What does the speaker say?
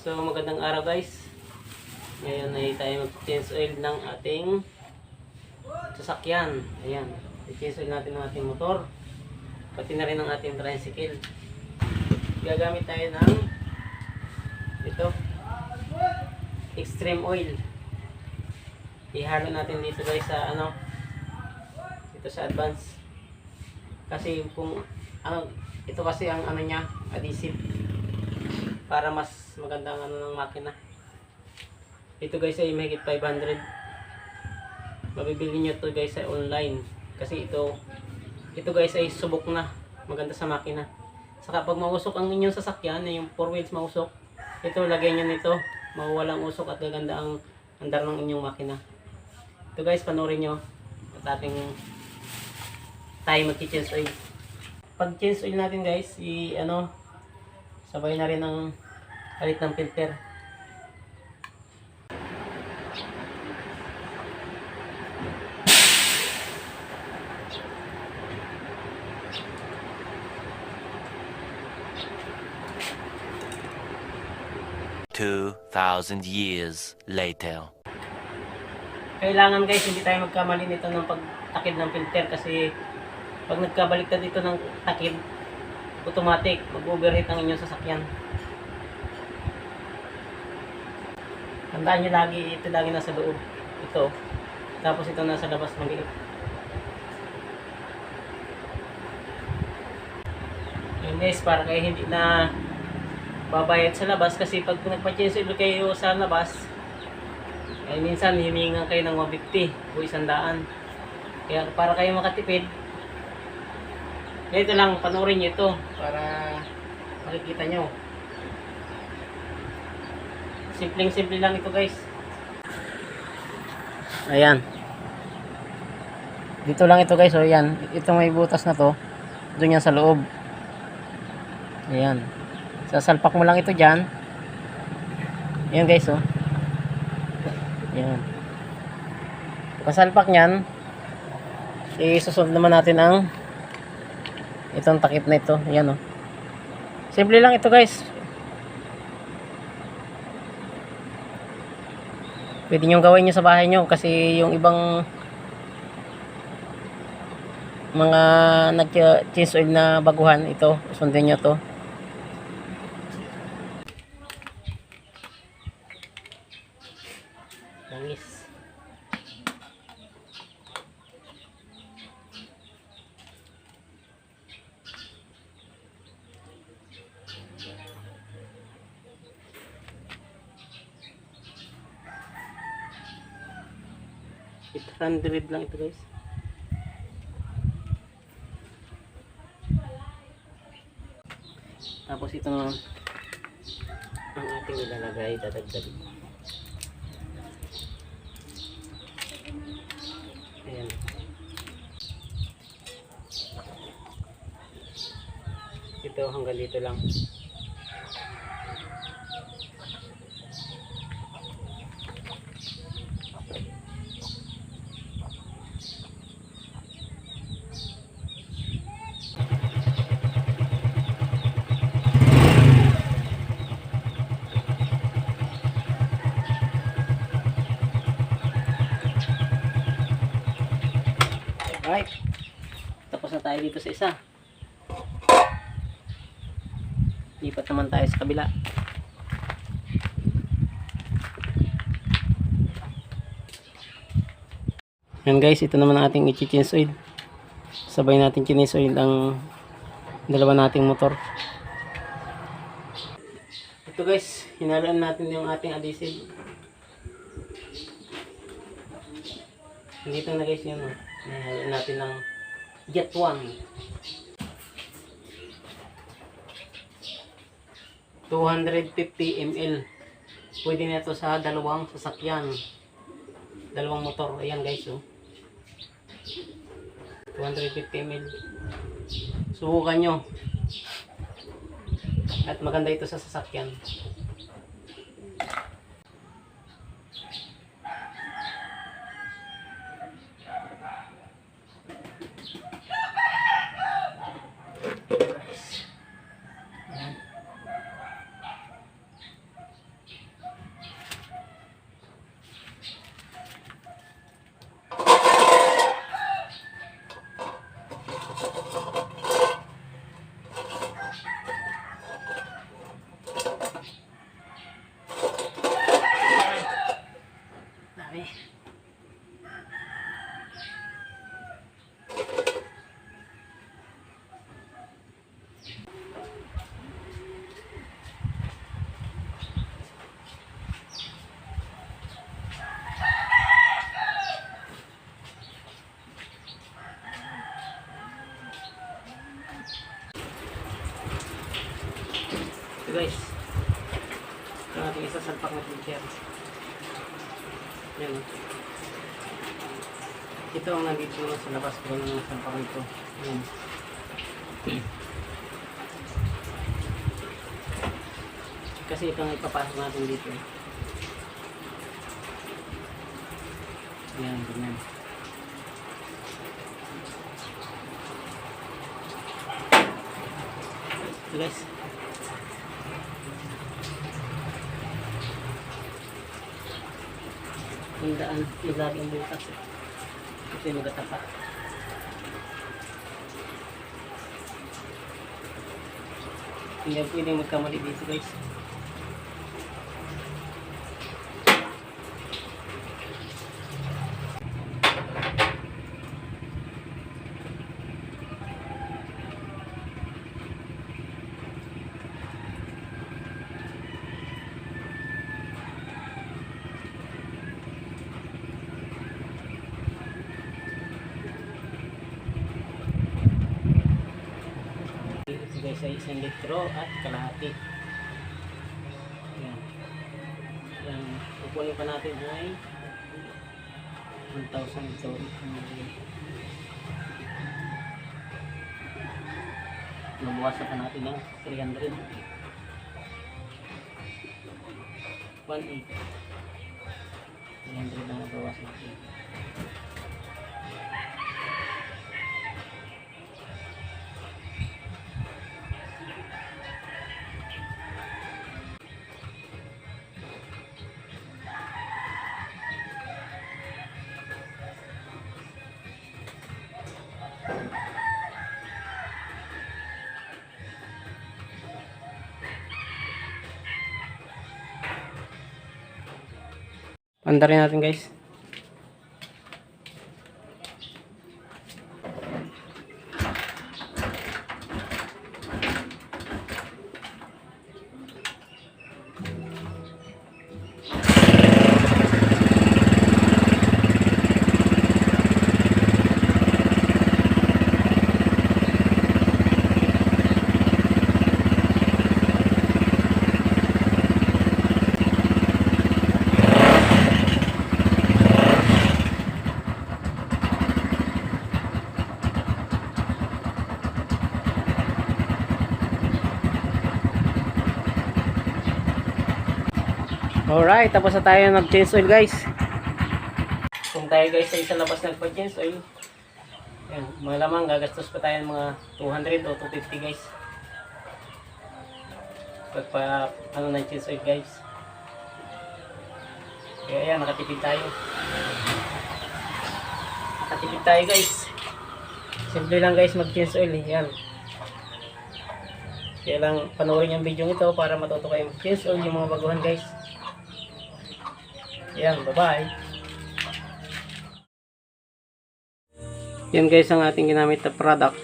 So magandang araw guys. Ngayon ay tayo mag-change oil ng ating sasakyan. Ayan, i-change oil natin ng ating motor. Pati na rin ang ating tricycle. Gagamit tayo ng ito, extreme oil. Ihalo natin dito guys sa ito sa advance. Kasi kung ito kasi ang niya, adhesive. Para mas maganda ang ng makina. Ito guys ay mahigit 500. Mabibili nyo to guys sa online. Kasi ito guys ay subok na. Maganda sa makina. Saka pag mausok ang inyong sasakyan, yung 4 wheels mausok, ito lagyan nyo nito. Mawawalang usok at gaganda ang andar ng inyong makina. Ito guys, panoorin nyo. At ating tayo mag-change oil. Pag change oil natin guys, sabay na rin ang palit ng filter. $2,000 years later. Kailangan guys, hindi tayo magkamali nito ng pagtakid ng filter kasi pag nagkabaliktad dito ng takid, automatic mag-overheat ang inyong sasakyan. Tandaan nyo lagi, ito lagi nasa loob. Ito. Tapos ito nasa labas maliit. Yun guys, para kayo hindi na babayad sa labas kasi pag nagpa-change oil kayo sa labas, ay minsan hiningan kayo ng 150 o 100. Kaya para kayo makatipid, ganito lang, panoorin nyo ito para makikita nyo. Simpleng-simple lang ito guys. Ayan. Dito lang ito guys, o ayan. Itong may butas na to, doon yan sa loob. Ayan. Sasalpak mo lang ito dyan. Ayan guys, oh. Ayan. Pasalpak nyan, isusunod naman natin ang itong takip na ito. Ayan, oh. Simple lang ito guys. Pwede nyo gawin nyo sa bahay nyo kasi yung ibang mga nag-change oil na baguhan, ito, sundin nyo to. Langis. $800 lang ito guys. Tapos ito naman ang ating ilalagay, dadagdag. Ayan. Ito hanggang dito lang. Alright. Tapos na tayo dito sa isa. Lipat naman tayo sa kabila. Yan guys, ito naman ang ating i-change oil. Sabay natin change oil ang dalawa nating motor. Ito guys, hinalaan natin yung ating adhesive. Dito na guys yun. Hinalaan natin ng Jet 1. 250 ml. Pwede na ito sa dalawang sasakyan. Dalawang motor. Ayan guys, oh. 250 ml. Subukan nyo. At maganda ito sa sasakyan. Ito natin isasalpak na filter. Yan. Ito ang nandito naman sa labas. Kung ano nasalpak nito. Yan. Kasi ito ang ipapasok natin dito. Yan, ganyan. Ito guys. Tandaan, ilagay ang butas. Ito yung magatapa. Hindi pwedeng magkamali dito guys. Ito guys ay 1 litro at kalahati. Yan. Yan. Pupunin pa natin ay 1,000 ito. Nabuwasan pa natin ng 300. 1,800. 300 na nabawasan natin. Andarin natin guys. Alright, tapos na tayo nag-change oil guys. Kung tayo guys sa isang labas nagpa-change oil, yan, malamang gagastos pa tayo ng mga 200 o 250 guys. Pagpa ano ng change oil guys. Kaya yan, nakatipid tayo. Nakatipid tayo guys. Simple lang guys mag-change oil. Yan. Kaya lang panoorin yung video ito para matuto kayo mag-change oil yung mga baguhan guys. Yan, bye-bye. Yan guys ang ating ginamit na product.